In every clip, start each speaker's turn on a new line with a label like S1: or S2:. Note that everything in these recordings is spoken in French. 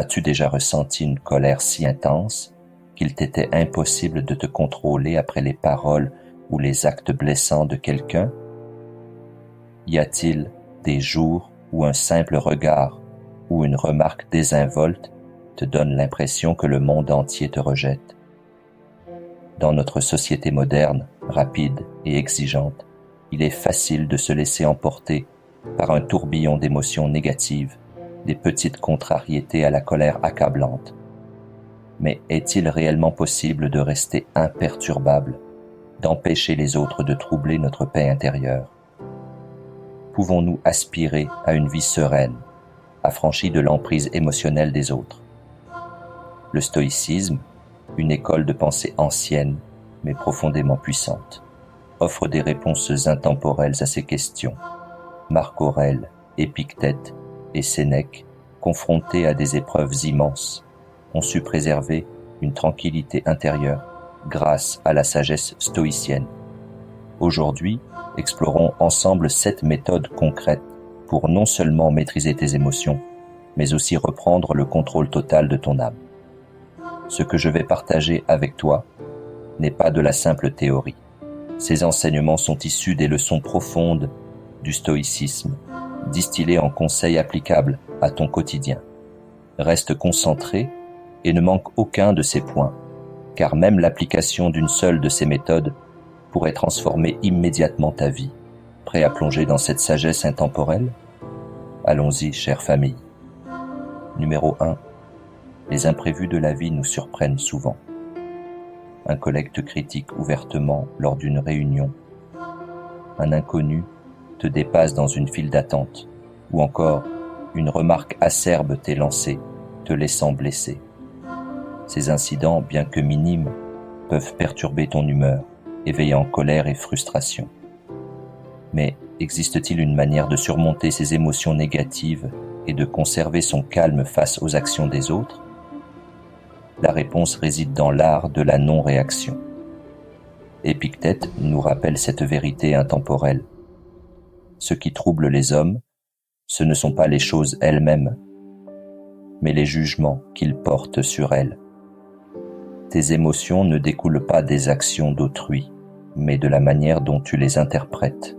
S1: As-tu déjà ressenti une colère si intense qu'il t'était impossible de te contrôler après les paroles ou les actes blessants de quelqu'un? Y a-t-il des jours où un simple regard ou une remarque désinvolte te donne l'impression que le monde entier te rejette? Dans notre société moderne, rapide et exigeante, il est facile de se laisser emporter par un tourbillon d'émotions négatives, des petites contrariétés à la colère accablante. Mais est-il réellement possible de rester imperturbable, d'empêcher les autres de troubler notre paix intérieure? Pouvons-nous aspirer à une vie sereine, affranchie de l'emprise émotionnelle des autres? Le stoïcisme, une école de pensée ancienne, mais profondément puissante, offre des réponses intemporelles à ces questions. Marc Aurèle, Épictète et Sénèque, confrontés à des épreuves immenses, ont su préserver une tranquillité intérieure grâce à la sagesse stoïcienne. Aujourd'hui, explorons ensemble 7 méthodes concrètes pour non seulement maîtriser tes émotions, mais aussi reprendre le contrôle total de ton âme. Ce que je vais partager avec toi n'est pas de la simple théorie. Ces enseignements sont issus des leçons profondes du stoïcisme, distillés en conseils applicables à ton quotidien. Reste concentré et ne manque aucun de ces points, car même l'application d'une seule de ces méthodes pourrait transformer immédiatement ta vie. Prêt à plonger dans cette sagesse intemporelle? Allons-y, chère famille. Numéro 1. Les imprévus de la vie nous surprennent souvent. Un collègue te critique ouvertement lors d'une réunion. Un inconnu te dépasse dans une file d'attente. Ou encore, une remarque acerbe t'est lancée, te laissant blessé. Ces incidents, bien que minimes, peuvent perturber ton humeur, éveillant colère et frustration. Mais existe-t-il une manière de surmonter ces émotions négatives et de conserver son calme face aux actions des autres? La réponse réside dans l'art de la non-réaction. Épictète nous rappelle cette vérité intemporelle. Ce qui trouble les hommes, ce ne sont pas les choses elles-mêmes, mais les jugements qu'ils portent sur elles. Tes émotions ne découlent pas des actions d'autrui, mais de la manière dont tu les interprètes.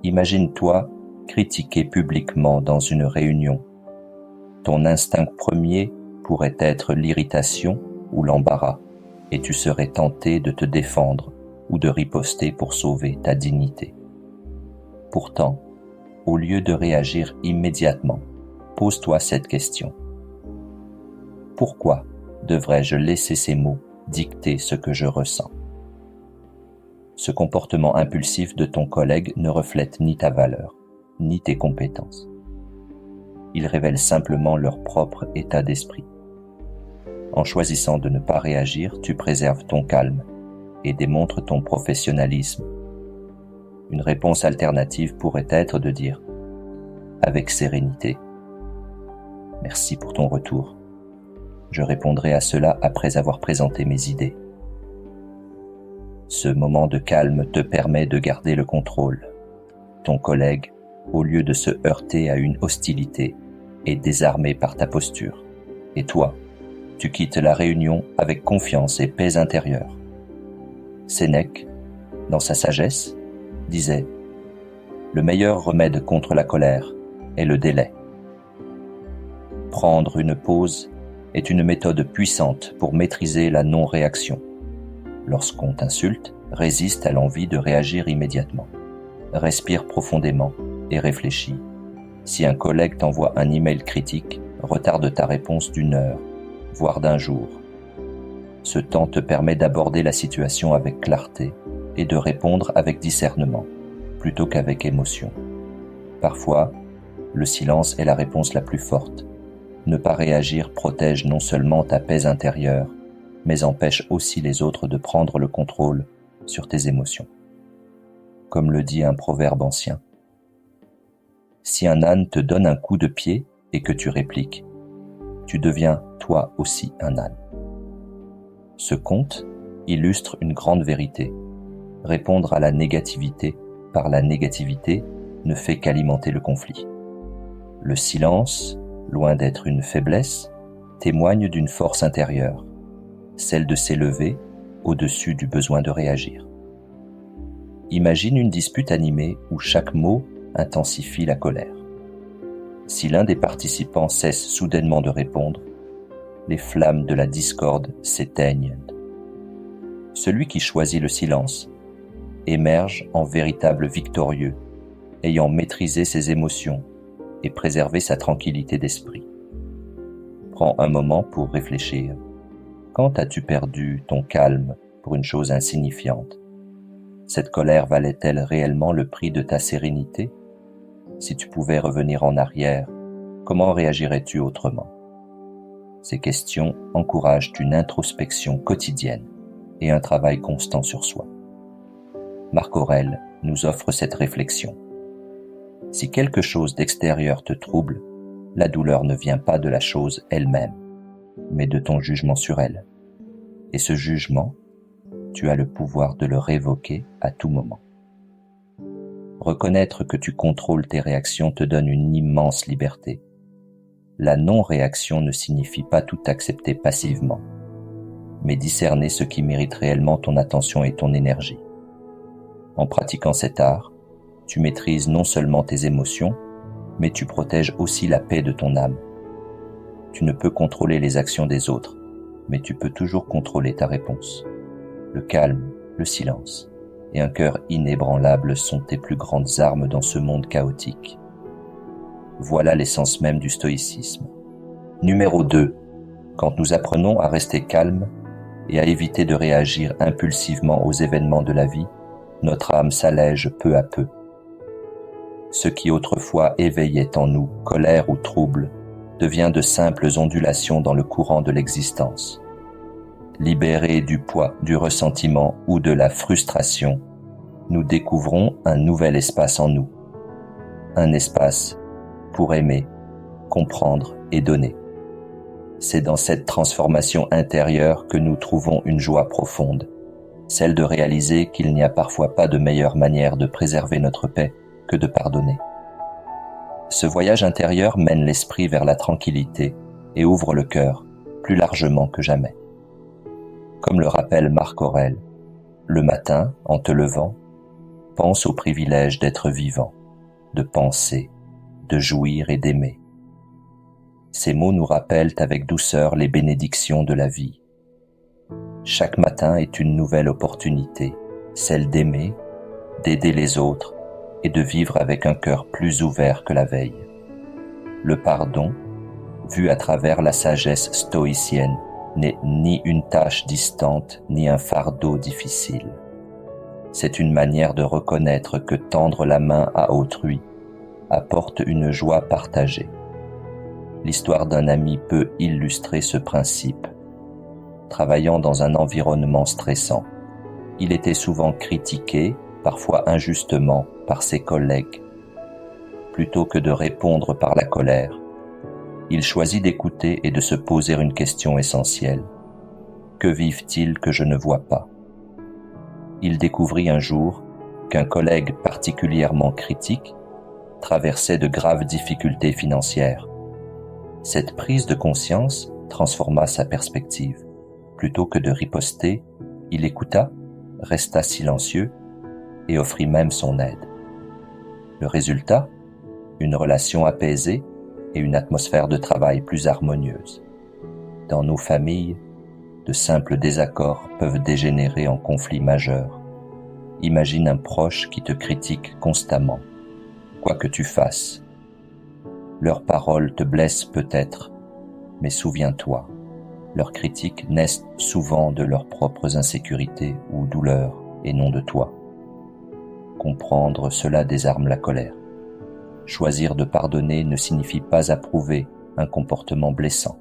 S1: Imagine-toi critiqué publiquement dans une réunion. Ton instinct premier pourrait être l'irritation ou l'embarras, et tu serais tenté de te défendre ou de riposter pour sauver ta dignité. Pourtant, au lieu de réagir immédiatement, pose-toi cette question. Pourquoi devrais-je laisser ces mots dicter ce que je ressens? Ce comportement impulsif de ton collègue ne reflète ni ta valeur, ni tes compétences. Il révèle simplement leur propre état d'esprit. En choisissant de ne pas réagir, tu préserves ton calme et démontres ton professionnalisme. Une réponse alternative pourrait être de dire, avec sérénité, « Merci pour ton retour. Je répondrai à cela après avoir présenté mes idées. » Ce moment de calme te permet de garder le contrôle. Ton collègue, au lieu de se heurter à une hostilité, est désarmé par ta posture. Et toi, tu quittes la réunion avec confiance et paix intérieure. Sénèque, dans sa sagesse, disait « Le meilleur remède contre la colère est le délai. » Prendre une pause est une méthode puissante pour maîtriser la non-réaction. Lorsqu'on t'insulte, résiste à l'envie de réagir immédiatement. Respire profondément et réfléchis. Si un collègue t'envoie un email critique, retarde ta réponse d'1 heure, voire d'1 jour. Ce temps te permet d'aborder la situation avec clarté et de répondre avec discernement, plutôt qu'avec émotion. Parfois, le silence est la réponse la plus forte. Ne pas réagir protège non seulement ta paix intérieure, mais empêche aussi les autres de prendre le contrôle sur tes émotions. Comme le dit un proverbe ancien, « Si un âne te donne un coup de pied et que tu répliques, tu deviens toi aussi un âne. » Ce conte illustre une grande vérité. Répondre à la négativité par la négativité ne fait qu'alimenter le conflit. Le silence, loin d'être une faiblesse, témoigne d'une force intérieure, celle de s'élever au-dessus du besoin de réagir. Imagine une dispute animée où chaque mot intensifie la colère. Si l'un des participants cesse soudainement de répondre, les flammes de la discorde s'éteignent. Celui qui choisit le silence émerge en véritable victorieux, ayant maîtrisé ses émotions et préservé sa tranquillité d'esprit. Prends un moment pour réfléchir. Quand as-tu perdu ton calme pour une chose insignifiante? Cette colère valait-elle réellement le prix de ta sérénité? Si tu pouvais revenir en arrière, comment réagirais-tu autrement? Ces questions encouragent une introspection quotidienne et un travail constant sur soi. Marc Aurèle nous offre cette réflexion. Si quelque chose d'extérieur te trouble, la douleur ne vient pas de la chose elle-même, mais de ton jugement sur elle. Et ce jugement, tu as le pouvoir de le révoquer à tout moment. Reconnaître que tu contrôles tes réactions te donne une immense liberté. La non-réaction ne signifie pas tout accepter passivement, mais discerner ce qui mérite réellement ton attention et ton énergie. En pratiquant cet art, tu maîtrises non seulement tes émotions, mais tu protèges aussi la paix de ton âme. Tu ne peux contrôler les actions des autres, mais tu peux toujours contrôler ta réponse. Le calme, le silence et un cœur inébranlable sont tes plus grandes armes dans ce monde chaotique. Voilà l'essence même du stoïcisme. Numéro 2. Quand nous apprenons à rester calmes et à éviter de réagir impulsivement aux événements de la vie, notre âme s'allège peu à peu. Ce qui autrefois éveillait en nous colère ou trouble devient de simples ondulations dans le courant de l'existence. Libérés du poids du ressentiment ou de la frustration, nous découvrons un nouvel espace en nous. Un espace pour aimer, comprendre et donner. C'est dans cette transformation intérieure que nous trouvons une joie profonde, celle de réaliser qu'il n'y a parfois pas de meilleure manière de préserver notre paix que de pardonner. Ce voyage intérieur mène l'esprit vers la tranquillité et ouvre le cœur plus largement que jamais. Comme le rappelle Marc Aurèle, le matin, en te levant, pense au privilège d'être vivant, de penser, de jouir et d'aimer. Ces mots nous rappellent avec douceur les bénédictions de la vie. Chaque matin est une nouvelle opportunité, celle d'aimer, d'aider les autres et de vivre avec un cœur plus ouvert que la veille. Le pardon, vu à travers la sagesse stoïcienne, n'est ni une tâche distante ni un fardeau difficile. C'est une manière de reconnaître que tendre la main à autrui apporte une joie partagée. L'histoire d'un ami peut illustrer ce principe. Travaillant dans un environnement stressant, il était souvent critiqué, parfois injustement, par ses collègues. Plutôt que de répondre par la colère, il choisit d'écouter et de se poser une question essentielle. Que vivent-ils que je ne vois pas? Il découvrit un jour qu'un collègue particulièrement critique traversait de graves difficultés financières. Cette prise de conscience transforma sa perspective. Plutôt que de riposter, il écouta, resta silencieux et offrit même son aide. Le résultat? Une relation apaisée et une atmosphère de travail plus harmonieuse. Dans nos familles, de simples désaccords peuvent dégénérer en conflits majeurs. Imagine un proche qui te critique constamment, quoi que tu fasses. Leurs paroles te blessent peut-être, mais souviens-toi, leurs critiques naissent souvent de leurs propres insécurités ou douleurs et non de toi. Comprendre cela désarme la colère. Choisir de pardonner ne signifie pas approuver un comportement blessant,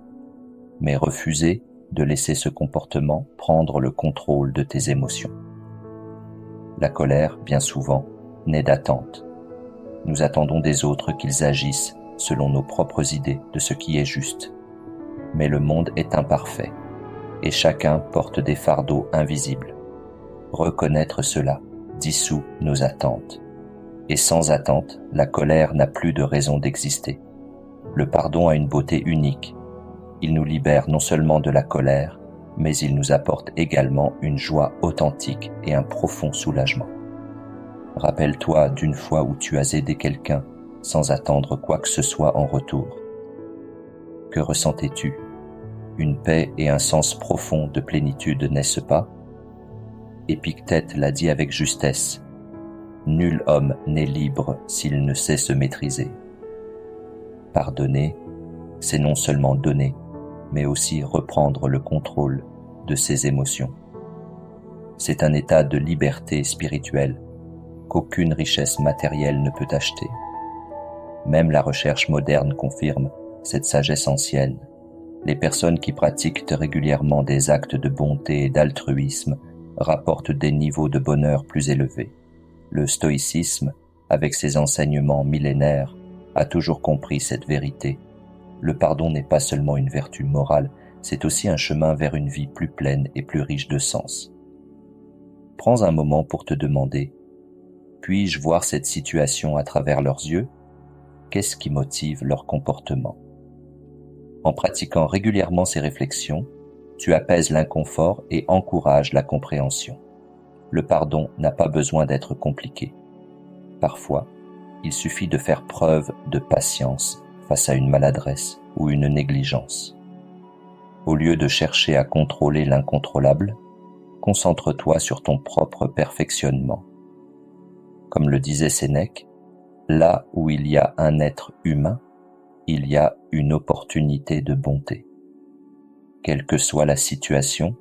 S1: mais refuser de laisser ce comportement prendre le contrôle de tes émotions. La colère, bien souvent, naît d'attente. Nous attendons des autres qu'ils agissent selon nos propres idées de ce qui est juste. Mais le monde est imparfait, et chacun porte des fardeaux invisibles. Reconnaître cela dissout nos attentes. Et sans attente, la colère n'a plus de raison d'exister. Le pardon a une beauté unique. Il nous libère non seulement de la colère, mais il nous apporte également une joie authentique et un profond soulagement. Rappelle-toi d'une fois où tu as aidé quelqu'un sans attendre quoi que ce soit en retour. Que ressentais-tu? Une paix et un sens profond de plénitude, n'est-ce pas? Épictète l'a dit avec justesse. Nul homme n'est libre s'il ne sait se maîtriser. Pardonner, c'est non seulement donner, mais aussi reprendre le contrôle de ses émotions. C'est un état de liberté spirituelle qu'aucune richesse matérielle ne peut acheter. Même la recherche moderne confirme cette sagesse ancienne. Les personnes qui pratiquent régulièrement des actes de bonté et d'altruisme rapportent des niveaux de bonheur plus élevés. Le stoïcisme, avec ses enseignements millénaires, a toujours compris cette vérité. Le pardon n'est pas seulement une vertu morale, c'est aussi un chemin vers une vie plus pleine et plus riche de sens. Prends un moment pour te demander: puis-je voir cette situation à travers leurs yeux? Qu'est-ce qui motive leur comportement? En pratiquant régulièrement ces réflexions, tu apaises l'inconfort et encourages la compréhension. Le pardon n'a pas besoin d'être compliqué. Parfois, il suffit de faire preuve de patience face à une maladresse ou une négligence. Au lieu de chercher à contrôler l'incontrôlable, concentre-toi sur ton propre perfectionnement. Comme le disait Sénèque, là où il y a un être humain, il y a une opportunité de bonté. Quelle que soit la situation,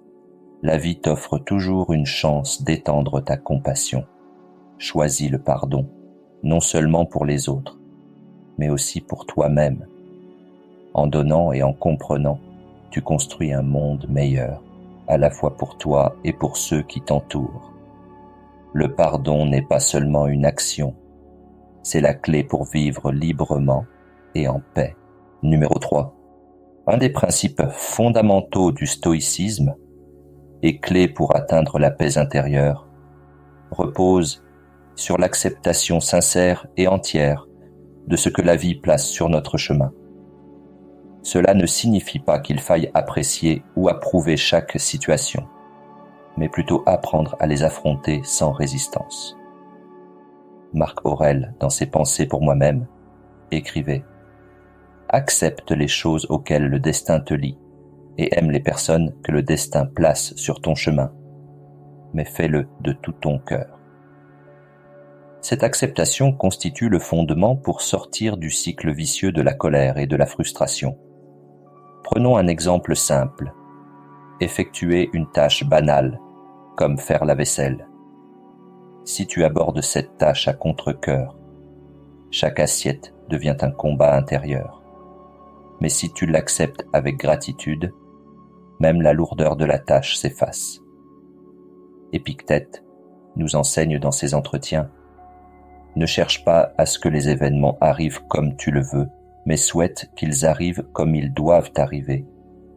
S1: la vie t'offre toujours une chance d'étendre ta compassion. Choisis le pardon, non seulement pour les autres, mais aussi pour toi-même. En donnant et en comprenant, tu construis un monde meilleur, à la fois pour toi et pour ceux qui t'entourent. Le pardon n'est pas seulement une action, c'est la clé pour vivre librement et en paix. Numéro 3. Un des principes fondamentaux du stoïcisme et clé pour atteindre la paix intérieure repose sur l'acceptation sincère et entière de ce que la vie place sur notre chemin. Cela ne signifie pas qu'il faille apprécier ou approuver chaque situation, mais plutôt apprendre à les affronter sans résistance. Marc Aurèle, dans ses Pensées pour moi-même, écrivait: « Accepte les choses auxquelles le destin te lie et aime les personnes que le destin place sur ton chemin, mais fais-le de tout ton cœur. » Cette acceptation constitue le fondement pour sortir du cycle vicieux de la colère et de la frustration. Prenons un exemple simple. Effectuer une tâche banale, comme faire la vaisselle. Si tu abordes cette tâche à contre-cœur, chaque assiette devient un combat intérieur. Mais si tu l'acceptes avec gratitude, même la lourdeur de la tâche s'efface. Épictète nous enseigne dans ses entretiens: ne cherche pas à ce que les événements arrivent comme tu le veux, mais souhaite qu'ils arrivent comme ils doivent arriver,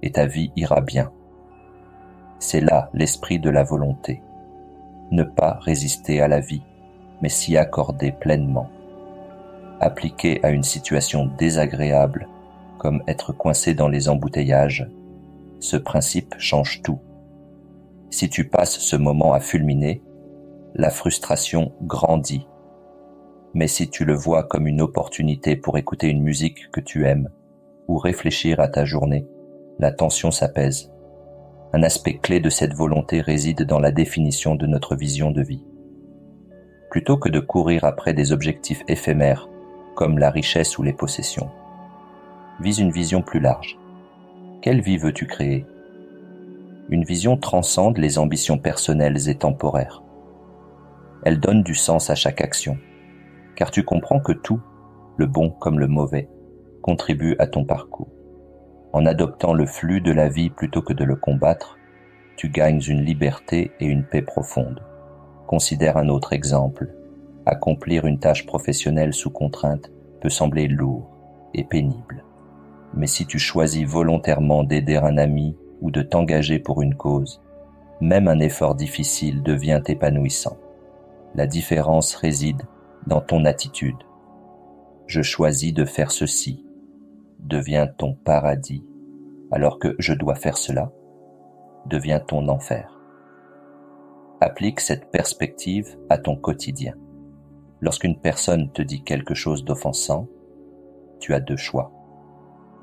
S1: et ta vie ira bien. C'est là l'esprit de la volonté. Ne pas résister à la vie, mais s'y accorder pleinement. Appliqué à une situation désagréable, comme être coincé dans les embouteillages, ce principe change tout. Si tu passes ce moment à fulminer, la frustration grandit. Mais si tu le vois comme une opportunité pour écouter une musique que tu aimes ou réfléchir à ta journée, la tension s'apaise. Un aspect clé de cette volonté réside dans la définition de notre vision de vie. Plutôt que de courir après des objectifs éphémères, comme la richesse ou les possessions, vise une vision plus large. Quelle vie veux-tu créer? Une vision transcende les ambitions personnelles et temporaires. Elle donne du sens à chaque action, car tu comprends que tout, le bon comme le mauvais, contribue à ton parcours. En adoptant le flux de la vie plutôt que de le combattre, tu gagnes une liberté et une paix profonde. Considère un autre exemple. Accomplir une tâche professionnelle sous contrainte peut sembler lourd et pénible. Mais si tu choisis volontairement d'aider un ami ou de t'engager pour une cause, même un effort difficile devient épanouissant. La différence réside dans ton attitude. Je choisis de faire ceci, devient ton paradis, alors que je dois faire cela devient ton enfer. Applique cette perspective à ton quotidien. Lorsqu'une personne te dit quelque chose d'offensant, tu as deux choix.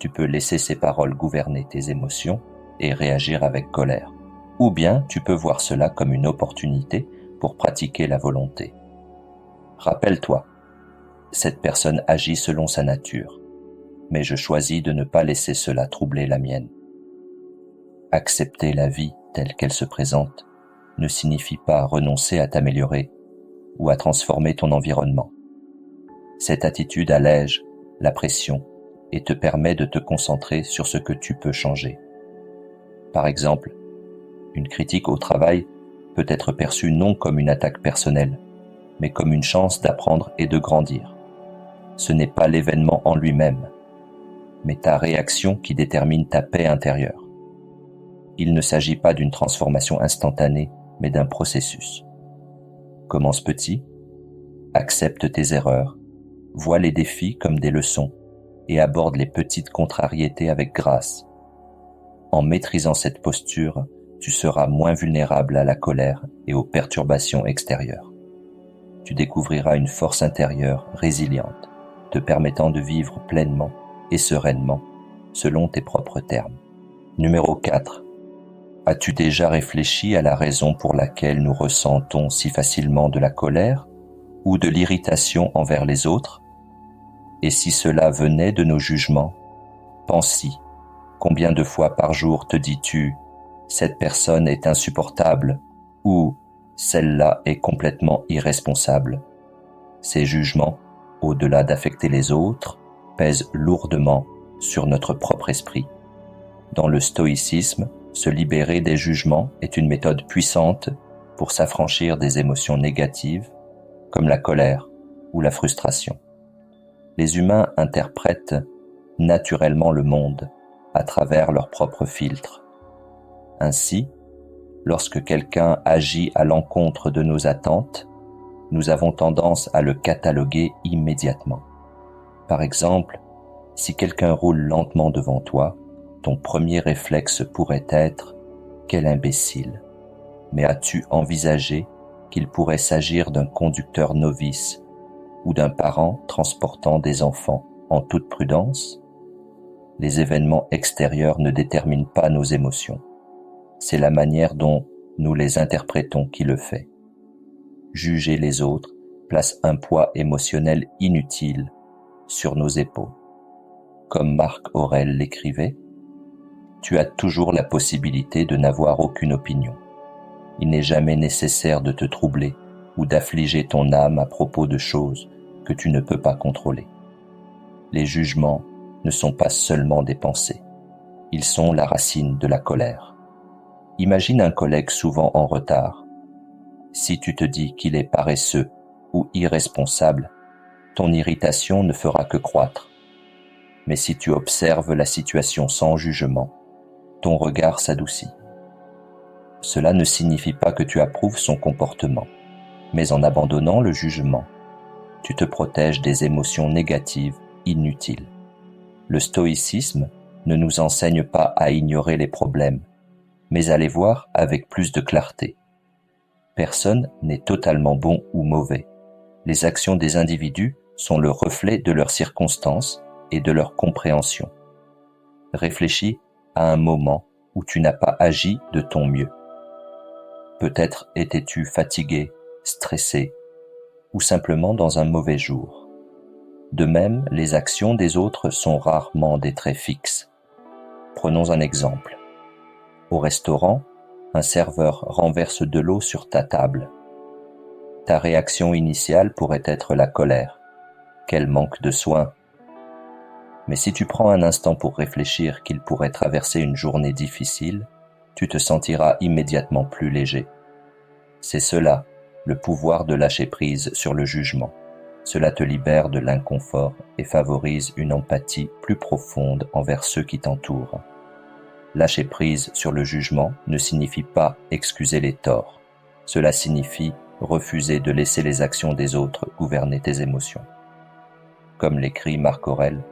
S1: Tu peux laisser ces paroles gouverner tes émotions et réagir avec colère. Ou bien tu peux voir cela comme une opportunité pour pratiquer la volonté. Rappelle-toi, cette personne agit selon sa nature, mais je choisis de ne pas laisser cela troubler la mienne. Accepter la vie telle qu'elle se présente ne signifie pas renoncer à t'améliorer ou à transformer ton environnement. Cette attitude allège la pression et te permet de te concentrer sur ce que tu peux changer. Par exemple, une critique au travail peut être perçue non comme une attaque personnelle, mais comme une chance d'apprendre et de grandir. Ce n'est pas l'événement en lui-même, mais ta réaction qui détermine ta paix intérieure. Il ne s'agit pas d'une transformation instantanée, mais d'un processus. Commence petit, accepte tes erreurs, vois les défis comme des leçons et aborde les petites contrariétés avec grâce. En maîtrisant cette posture, tu seras moins vulnérable à la colère et aux perturbations extérieures. Tu découvriras une force intérieure résiliente, te permettant de vivre pleinement et sereinement, selon tes propres termes. Numéro 4. As-tu déjà réfléchi à la raison pour laquelle nous ressentons si facilement de la colère ou de l'irritation envers les autres? Et si cela venait de nos jugements, pense-y. Combien de fois par jour te dis-tu « cette personne est insupportable » ou « celle-là est complètement irresponsable ». Ces jugements, au-delà d'affecter les autres, pèsent lourdement sur notre propre esprit. Dans le stoïcisme, se libérer des jugements est une méthode puissante pour s'affranchir des émotions négatives, comme la colère ou la frustration. Les humains interprètent naturellement le monde à travers leurs propres filtres. Ainsi, lorsque quelqu'un agit à l'encontre de nos attentes, nous avons tendance à le cataloguer immédiatement. Par exemple, si quelqu'un roule lentement devant toi, ton premier réflexe pourrait être « quel imbécile !» Mais as-tu envisagé qu'il pourrait s'agir d'un conducteur novice ou d'un parent transportant des enfants en toute prudence? Les événements extérieurs ne déterminent pas nos émotions. C'est la manière dont nous les interprétons qui le fait. Juger les autres place un poids émotionnel inutile sur nos épaules. Comme Marc Aurèle l'écrivait, tu as toujours la possibilité de n'avoir aucune opinion. Il n'est jamais nécessaire de te troubler ou d'affliger ton âme à propos de choses que tu ne peux pas contrôler. Les jugements ne sont pas seulement des pensées, ils sont la racine de la colère. Imagine un collègue souvent en retard. Si tu te dis qu'il est paresseux ou irresponsable, ton irritation ne fera que croître. Mais si tu observes la situation sans jugement, ton regard s'adoucit. Cela ne signifie pas que tu approuves son comportement, mais en abandonnant le jugement, tu te protèges des émotions négatives inutiles. Le stoïcisme ne nous enseigne pas à ignorer les problèmes, mais à les voir avec plus de clarté. Personne n'est totalement bon ou mauvais. Les actions des individus sont le reflet de leurs circonstances et de leur compréhension. Réfléchis à un moment où tu n'as pas agi de ton mieux. Peut-être étais-tu fatigué, stressé, ou simplement dans un mauvais jour. De même, les actions des autres sont rarement des traits fixes. Prenons un exemple. Au restaurant, un serveur renverse de l'eau sur ta table. Ta réaction initiale pourrait être la colère. Quel manque de soin! Mais si tu prends un instant pour réfléchir qu'il pourrait traverser une journée difficile, tu te sentiras immédiatement plus léger. C'est cela, le pouvoir de lâcher prise sur le jugement. Cela te libère de l'inconfort et favorise une empathie plus profonde envers ceux qui t'entourent. Lâcher prise sur le jugement ne signifie pas excuser les torts. Cela signifie refuser de laisser les actions des autres gouverner tes émotions. Comme l'écrit Marc Aurèle,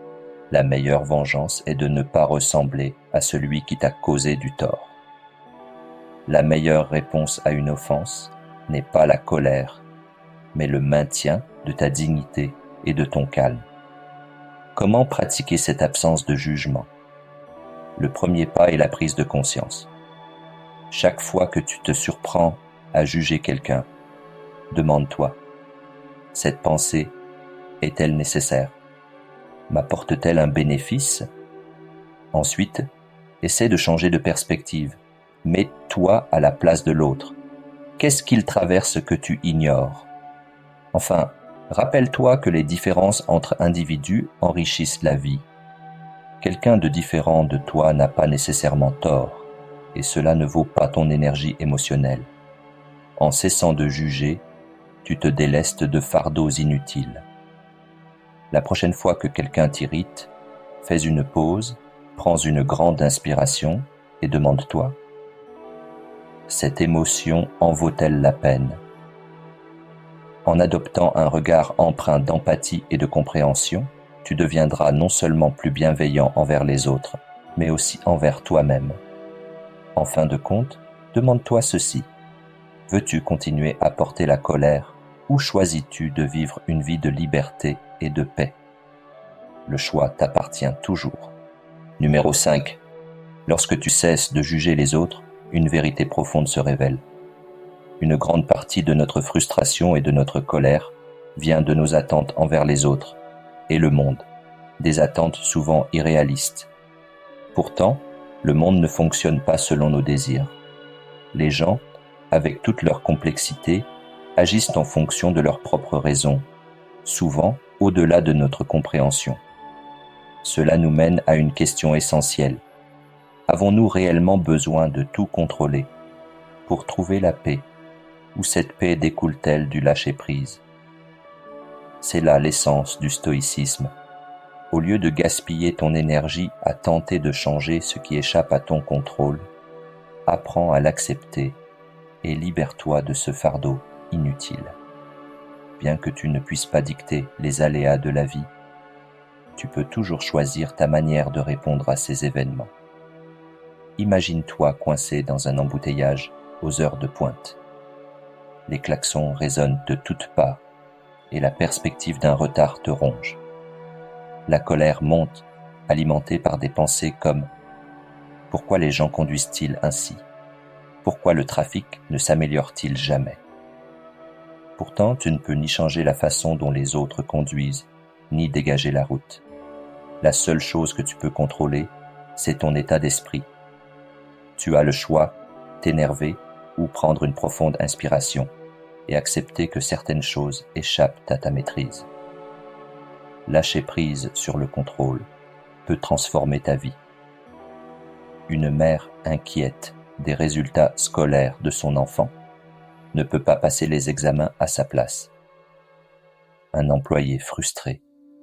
S1: La meilleure vengeance est de ne pas ressembler à celui qui t'a causé du tort. La meilleure réponse à une offense n'est pas la colère, mais le maintien de ta dignité et de ton calme. Comment pratiquer cette absence de jugement? Le premier pas est la prise de conscience. Chaque fois que tu te surprends à juger quelqu'un, demande-toi, cette pensée est-elle nécessaire? M'apporte-t-elle un bénéfice? Ensuite, essaie de changer de perspective. Mets-toi à la place de l'autre. Qu'est-ce qu'il traverse que tu ignores? Enfin, rappelle-toi que les différences entre individus enrichissent la vie. Quelqu'un de différent de toi n'a pas nécessairement tort, et cela ne vaut pas ton énergie émotionnelle. En cessant de juger, tu te délestes de fardeaux inutiles. La prochaine fois que quelqu'un t'irrite, fais une pause, prends une grande inspiration et demande-toi: cette émotion en vaut-elle la peine? En adoptant un regard empreint d'empathie et de compréhension, tu deviendras non seulement plus bienveillant envers les autres, mais aussi envers toi-même. En fin de compte, demande-toi ceci: veux-tu continuer à porter la colère ou choisis-tu de vivre une vie de liberté et de paix? Le choix t'appartient toujours. Numéro 5. Lorsque tu cesses de juger les autres, une vérité profonde se révèle. Une grande partie de notre frustration et de notre colère vient de nos attentes envers les autres et le monde, des attentes souvent irréalistes. Pourtant, le monde ne fonctionne pas selon nos désirs. Les gens, avec toute leur complexité, agissent en fonction de leurs propres raisons, souvent au-delà de notre compréhension. Cela nous mène à une question essentielle. Avons-nous réellement besoin de tout contrôler pour trouver la paix, ou cette paix découle-t-elle du lâcher-prise? C'est là l'essence du stoïcisme. Au lieu de gaspiller ton énergie à tenter de changer ce qui échappe à ton contrôle, apprends à l'accepter et libère-toi de ce fardeau inutile. Bien que tu ne puisses pas dicter les aléas de la vie, tu peux toujours choisir ta manière de répondre à ces événements. Imagine-toi coincé dans un embouteillage aux heures de pointe. Les klaxons résonnent de toutes parts et la perspective d'un retard te ronge. La colère monte, alimentée par des pensées comme: pourquoi les gens conduisent-ils ainsi? Pourquoi le trafic ne s'améliore-t-il jamais? Pourtant, tu ne peux ni changer la façon dont les autres conduisent, ni dégager la route. La seule chose que tu peux contrôler, c'est ton état d'esprit. Tu as le choix, t'énerver ou prendre une profonde inspiration et accepter que certaines choses échappent à ta maîtrise. Lâcher prise sur le contrôle peut transformer ta vie. Une mère inquiète des résultats scolaires de son enfant ne peut pas passer les examens à sa place. Un employé frustré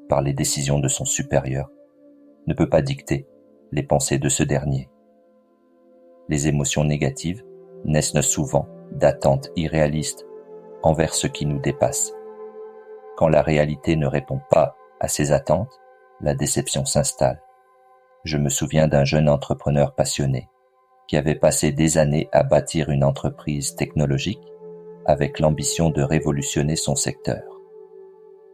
S1: par les décisions de son supérieur ne peut pas dicter les pensées de ce dernier. Les émotions négatives naissent souvent d'attentes irréalistes envers ce qui nous dépasse. Quand la réalité ne répond pas à ces attentes, la déception s'installe. Je me souviens d'un jeune entrepreneur passionné qui avait passé des années à bâtir une entreprise technologique avec l'ambition de révolutionner son secteur.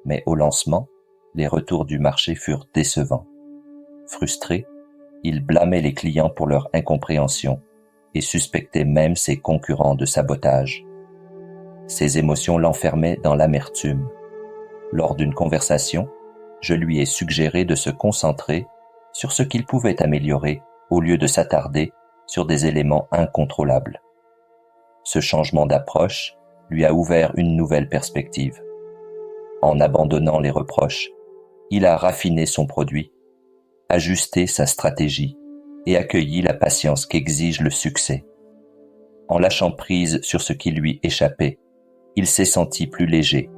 S1: Mais au lancement, les retours du marché furent décevants. Frustré, il blâmait les clients pour leur incompréhension et suspectait même ses concurrents de sabotage. Ses émotions l'enfermaient dans l'amertume. Lors d'une conversation, je lui ai suggéré de se concentrer sur ce qu'il pouvait améliorer au lieu de s'attarder sur des éléments incontrôlables. Ce changement d'approche lui a ouvert une nouvelle perspective. En abandonnant les reproches, il a raffiné son produit, ajusté sa stratégie et accueilli la patience qu'exige le succès. En lâchant prise sur ce qui lui échappait, il s'est senti plus léger,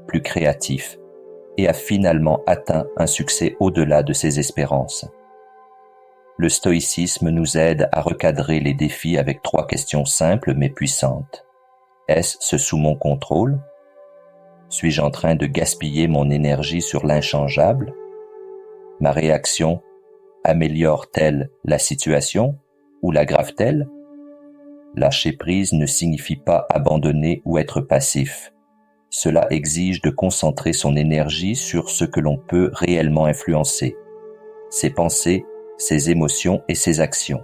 S1: plus créatif et a finalement atteint un succès au-delà de ses espérances. Le stoïcisme nous aide à recadrer les défis avec 3 questions simples mais puissantes. Est-ce sous mon contrôle? Suis-je en train de gaspiller mon énergie sur l'inchangeable? Ma réaction améliore-t-elle la situation ou l'aggrave-t-elle? Lâcher prise ne signifie pas abandonner ou être passif. Cela exige de concentrer son énergie sur ce que l'on peut réellement influencer, ses pensées, ses émotions et ses actions.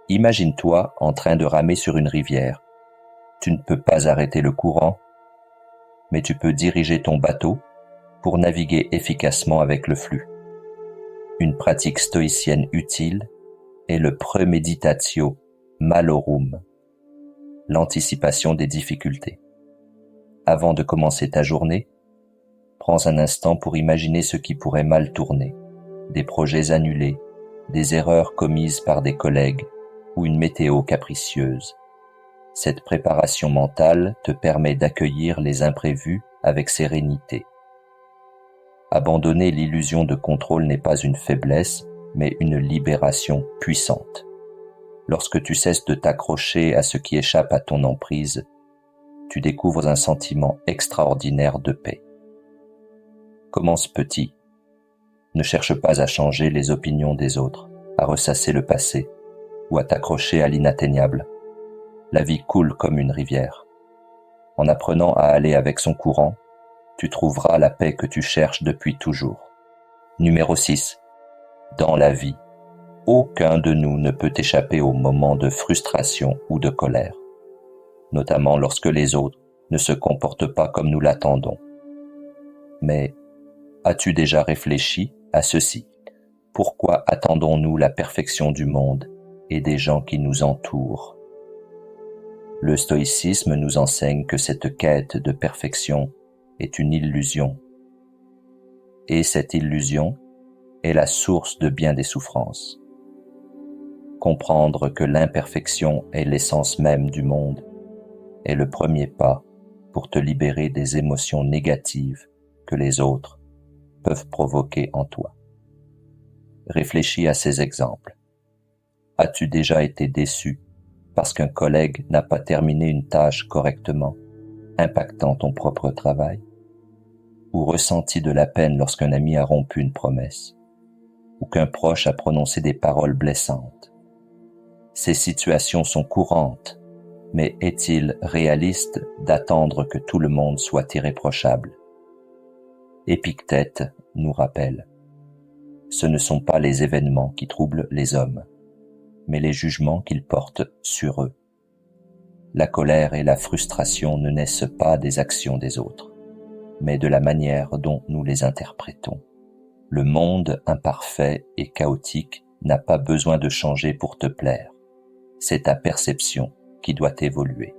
S1: Imagine-toi en train de ramer sur une rivière. Tu ne peux pas arrêter le courant, mais tu peux diriger ton bateau pour naviguer efficacement avec le flux. Une pratique stoïcienne utile est le premeditatio malorum, l'anticipation des difficultés. Avant de commencer ta journée, prends un instant pour imaginer ce qui pourrait mal tourner, des projets annulés, des erreurs commises par des collègues ou une météo capricieuse. Cette préparation mentale te permet d'accueillir les imprévus avec sérénité. Abandonner l'illusion de contrôle n'est pas une faiblesse, mais une libération puissante. Lorsque tu cesses de t'accrocher à ce qui échappe à ton emprise, tu découvres un sentiment extraordinaire de paix. Commence petit. Ne cherche pas à changer les opinions des autres, à ressasser le passé ou à t'accrocher à l'inatteignable. La vie coule comme une rivière. En apprenant à aller avec son courant, tu trouveras la paix que tu cherches depuis toujours. Numéro 6. Dans la vie, aucun de nous ne peut échapper aux moments de frustration ou de colère, notamment lorsque les autres ne se comportent pas comme nous l'attendons. Mais as-tu déjà réfléchi à ceci? Pourquoi attendons-nous la perfection du monde et des gens qui nous entourent? Le stoïcisme nous enseigne que cette quête de perfection est une illusion. Et cette illusion est la source de bien des souffrances. Comprendre que l'imperfection est l'essence même du monde est le premier pas pour te libérer des émotions négatives que les autres peuvent provoquer en toi. Réfléchis à ces exemples. As-tu déjà été déçu parce qu'un collègue n'a pas terminé une tâche correctement, impactant ton propre travail? Ou ressenti de la peine lorsqu'un ami a rompu une promesse? Ou qu'un proche a prononcé des paroles blessantes? Ces situations sont courantes, mais est-il réaliste d'attendre que tout le monde soit irréprochable? Épictète nous rappelle: ce ne sont pas les événements qui troublent les hommes, mais les jugements qu'ils portent sur eux. La colère et la frustration ne naissent pas des actions des autres, mais de la manière dont nous les interprétons. Le monde imparfait et chaotique n'a pas besoin de changer pour te plaire. C'est ta perception qui doit évoluer.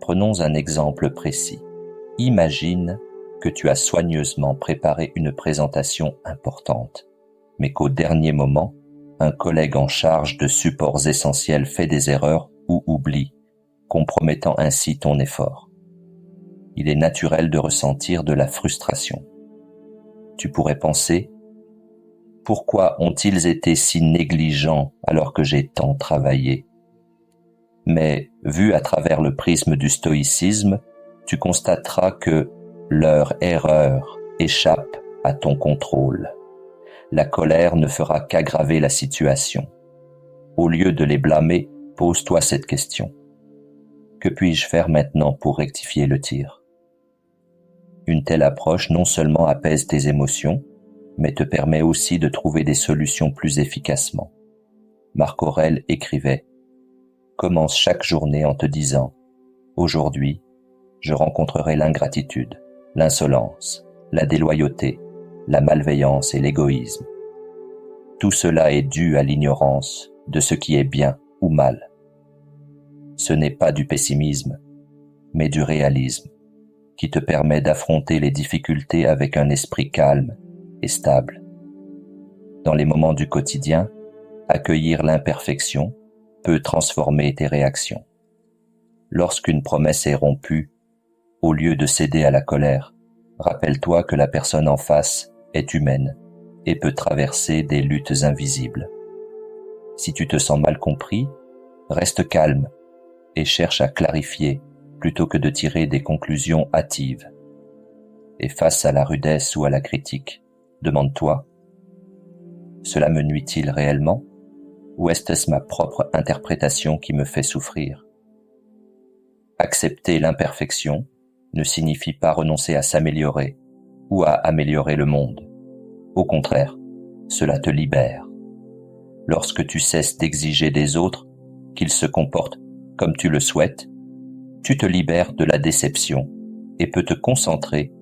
S1: Prenons un exemple précis. Imagine que tu as soigneusement préparé une présentation importante, mais qu'au dernier moment, un collègue en charge de supports essentiels fait des erreurs ou oublie, compromettant ainsi ton effort. Il est naturel de ressentir de la frustration. Tu pourrais penser: pourquoi ont-ils été si négligents alors que j'ai tant travaillé? Mais, vu à travers le prisme du stoïcisme, tu constateras que leur erreur échappe à ton contrôle. La colère ne fera qu'aggraver la situation. Au lieu de les blâmer, pose-toi cette question. Que puis-je faire maintenant pour rectifier le tir? Une telle approche non seulement apaise tes émotions, mais te permet aussi de trouver des solutions plus efficacement. Marc Aurèle écrivait: commence chaque journée en te disant: aujourd'hui, je rencontrerai l'ingratitude, l'insolence, la déloyauté, la malveillance et l'égoïsme. Tout cela est dû à l'ignorance de ce qui est bien ou mal. Ce n'est pas du pessimisme, mais du réalisme, qui te permet d'affronter les difficultés avec un esprit calme et stable. Dans les moments du quotidien, accueillir l'imperfection peut transformer tes réactions. Lorsqu'une promesse est rompue, au lieu de céder à la colère, rappelle-toi que la personne en face est humaine et peut traverser des luttes invisibles. Si tu te sens mal compris, reste calme et cherche à clarifier plutôt que de tirer des conclusions hâtives. Et face à la rudesse ou à la critique, demande-toi: Cela me nuit-il réellement? Ou est-ce ma propre interprétation qui me fait souffrir? Accepter l'imperfection ne signifie pas renoncer à s'améliorer ou à améliorer le monde. Au contraire, cela te libère. Lorsque tu cesses d'exiger des autres qu'ils se comportent comme tu le souhaites, tu te libères de la déception et peux te concentrer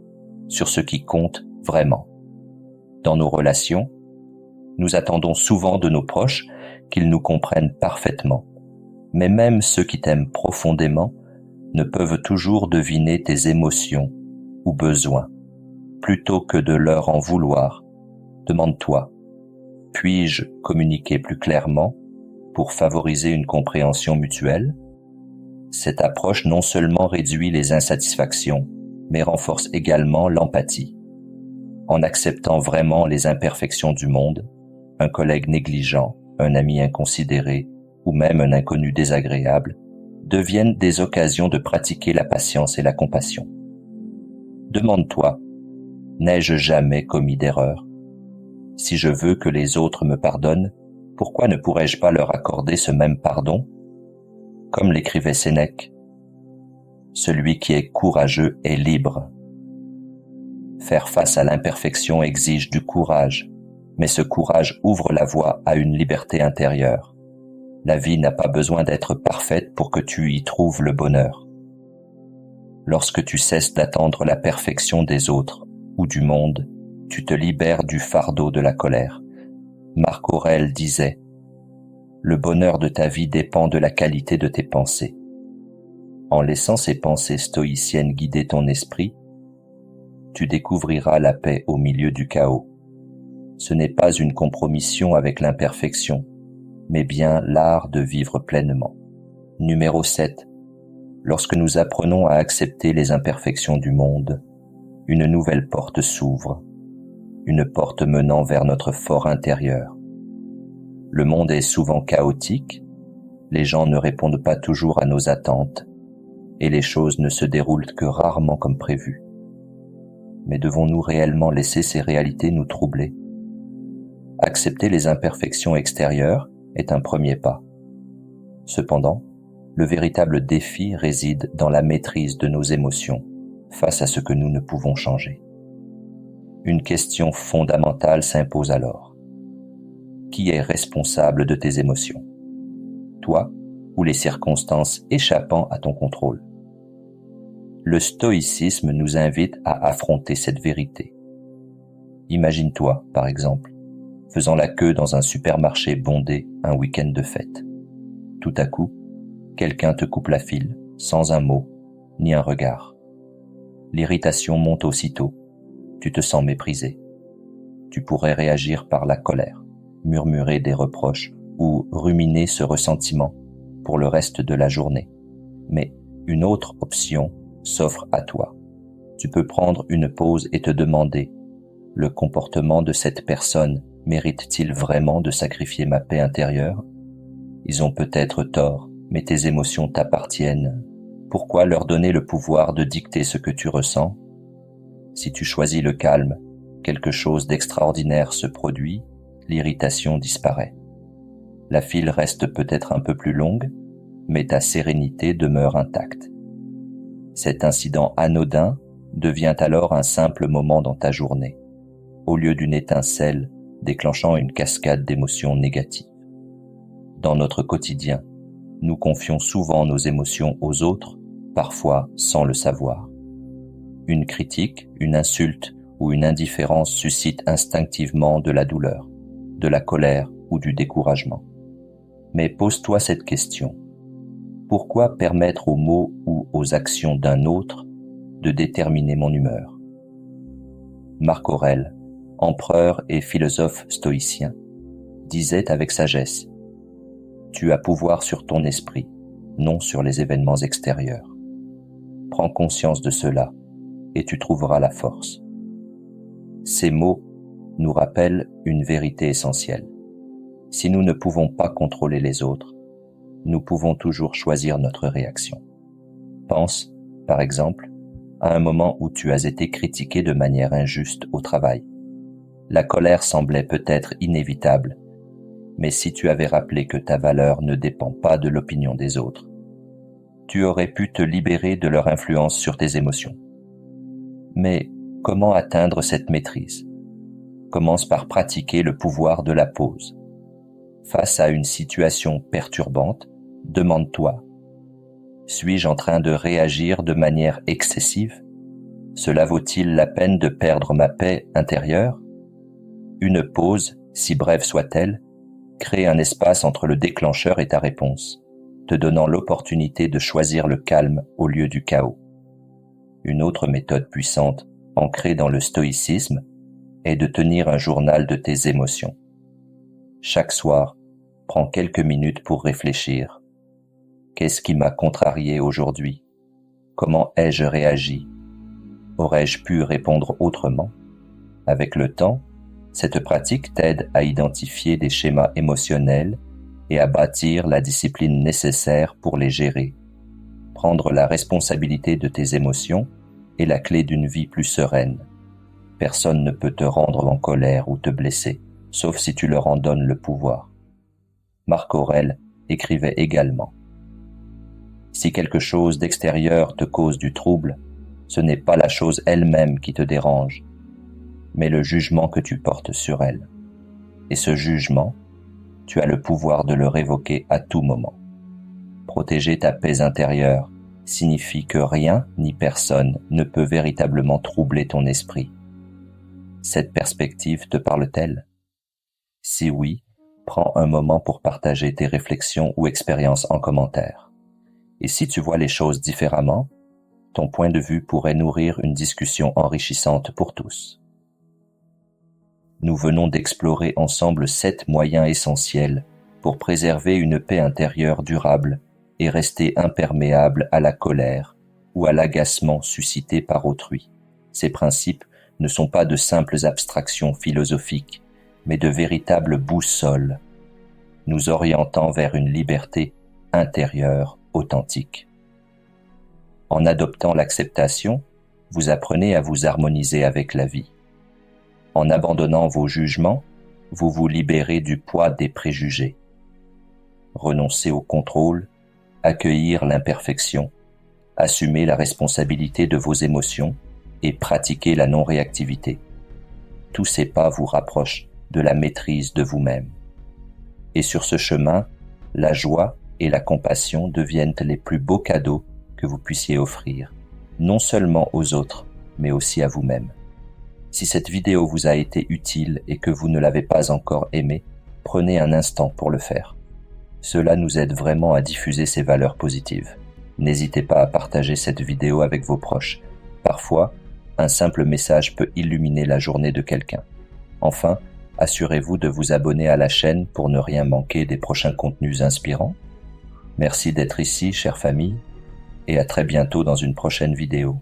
S1: sur ce qui compte vraiment. Dans nos relations, nous attendons souvent de nos proches qu'ils nous comprennent parfaitement, mais même ceux qui t'aiment profondément ne peuvent toujours deviner tes émotions ou besoins. Plutôt que de leur en vouloir, demande-toi, puis-je communiquer plus clairement pour favoriser une compréhension mutuelle? Cette approche non seulement réduit les insatisfactions, mais renforce également l'empathie. En acceptant vraiment les imperfections du monde, un collègue négligent, un ami inconsidéré ou même un inconnu désagréable deviennent des occasions de pratiquer la patience et la compassion. Demande-toi, n'ai-je jamais commis d'erreur? Si je veux que les autres me pardonnent, pourquoi ne pourrais-je pas leur accorder ce même pardon? Comme l'écrivait Sénèque, celui qui est courageux est libre. Faire face à l'imperfection exige du courage, mais ce courage ouvre la voie à une liberté intérieure. La vie n'a pas besoin d'être parfaite pour que tu y trouves le bonheur. Lorsque tu cesses d'attendre la perfection des autres ou du monde, tu te libères du fardeau de la colère. Marc Aurèle disait « Le bonheur de ta vie dépend de la qualité de tes pensées. » En laissant ces pensées stoïciennes guider ton esprit, tu découvriras la paix au milieu du chaos. Ce n'est pas une compromission avec l'imperfection, mais bien l'art de vivre pleinement. Numéro 7. Lorsque nous apprenons à accepter les imperfections du monde, une nouvelle porte s'ouvre, une porte menant vers notre fort intérieur. Le monde est souvent chaotique, les gens ne répondent pas toujours à nos attentes, et les choses ne se déroulent que rarement comme prévu. Mais devons-nous réellement laisser ces réalités nous troubler? Accepter les imperfections extérieures est un premier pas. Cependant, le véritable défi réside dans la maîtrise de nos émotions face à ce que nous ne pouvons changer. Une question fondamentale s'impose alors. Qui est responsable de tes émotions? Toi ou les circonstances échappant à ton contrôle? Le stoïcisme nous invite à affronter cette vérité. Imagine-toi, par exemple, faisant la queue dans un supermarché bondé un week-end de fête. Tout à coup, quelqu'un te coupe la file, sans un mot, ni un regard. L'irritation monte aussitôt. Tu te sens méprisé. Tu pourrais réagir par la colère, murmurer des reproches ou ruminer ce ressentiment pour le reste de la journée. Mais une autre option s'offre à toi. Tu peux prendre une pause et te demander: le comportement de cette personne mérite-t-il vraiment de sacrifier ma paix intérieure? Ils ont peut-être tort, mais tes émotions t'appartiennent. Pourquoi leur donner le pouvoir de dicter ce que tu ressens? Si tu choisis le calme, quelque chose d'extraordinaire se produit, l'irritation disparaît. La file reste peut-être un peu plus longue, mais ta sérénité demeure intacte. Cet incident anodin devient alors un simple moment dans ta journée, au lieu d'une étincelle déclenchant une cascade d'émotions négatives. Dans notre quotidien, nous confions souvent nos émotions aux autres, parfois sans le savoir. Une critique, une insulte ou une indifférence suscite instinctivement de la douleur, de la colère ou du découragement. Mais pose-toi cette question: pourquoi permettre aux mots ou aux actions d'un autre de déterminer mon humeur? Marc Aurèle, empereur et philosophe stoïcien, disait avec sagesse: tu as pouvoir sur ton esprit, non sur les événements extérieurs. Prends conscience de cela et tu trouveras la force. Ces mots nous rappellent une vérité essentielle. Si nous ne pouvons pas contrôler les autres, nous pouvons toujours choisir notre réaction. Pense, par exemple, à un moment où tu as été critiqué de manière injuste au travail. La colère semblait peut-être inévitable, mais si tu avais rappelé que ta valeur ne dépend pas de l'opinion des autres, tu aurais pu te libérer de leur influence sur tes émotions. Mais comment atteindre cette maîtrise? Commence par pratiquer le pouvoir de la pause. Face à une situation perturbante, demande-toi: suis-je en train de réagir de manière excessive? Cela vaut-il la peine de perdre ma paix intérieure? Une pause, si brève soit-elle, crée un espace entre le déclencheur et ta réponse, te donnant l'opportunité de choisir le calme au lieu du chaos. Une autre méthode puissante, ancrée dans le stoïcisme, est de tenir un journal de tes émotions. Chaque soir, prends quelques minutes pour réfléchir. Qu'est-ce qui m'a contrarié aujourd'hui? Comment ai-je réagi? Aurais-je pu répondre autrement? Avec le temps, cette pratique t'aide à identifier des schémas émotionnels et à bâtir la discipline nécessaire pour les gérer. Prendre la responsabilité de tes émotions est la clé d'une vie plus sereine. Personne ne peut te rendre en colère ou te blesser, sauf si tu leur en donnes le pouvoir. Marc Aurèle écrivait également: si quelque chose d'extérieur te cause du trouble, ce n'est pas la chose elle-même qui te dérange, mais le jugement que tu portes sur elle. Et ce jugement, tu as le pouvoir de le révoquer à tout moment. Protéger ta paix intérieure signifie que rien ni personne ne peut véritablement troubler ton esprit. Cette perspective te parle-t-elle? Si oui, prends un moment pour partager tes réflexions ou expériences en commentaire. Et si tu vois les choses différemment, ton point de vue pourrait nourrir une discussion enrichissante pour tous. Nous venons d'explorer ensemble 7 moyens essentiels pour préserver une paix intérieure durable et rester imperméable à la colère ou à l'agacement suscité par autrui. Ces principes ne sont pas de simples abstractions philosophiques, mais de véritables boussoles, nous orientant vers une liberté intérieure authentique. En adoptant l'acceptation, vous apprenez à vous harmoniser avec la vie. En abandonnant vos jugements, vous vous libérez du poids des préjugés. Renoncer au contrôle, accueillir l'imperfection, assumer la responsabilité de vos émotions et pratiquer la non-réactivité. Tous ces pas vous rapprochent de la maîtrise de vous-même. Et sur ce chemin, la joie et la compassion deviennent les plus beaux cadeaux que vous puissiez offrir, non seulement aux autres, mais aussi à vous-même. Si cette vidéo vous a été utile et que vous ne l'avez pas encore aimée, prenez un instant pour le faire. Cela nous aide vraiment à diffuser ces valeurs positives. N'hésitez pas à partager cette vidéo avec vos proches. Parfois, un simple message peut illuminer la journée de quelqu'un. Enfin, assurez-vous de vous abonner à la chaîne pour ne rien manquer des prochains contenus inspirants. Merci d'être ici, chère famille, et à très bientôt dans une prochaine vidéo.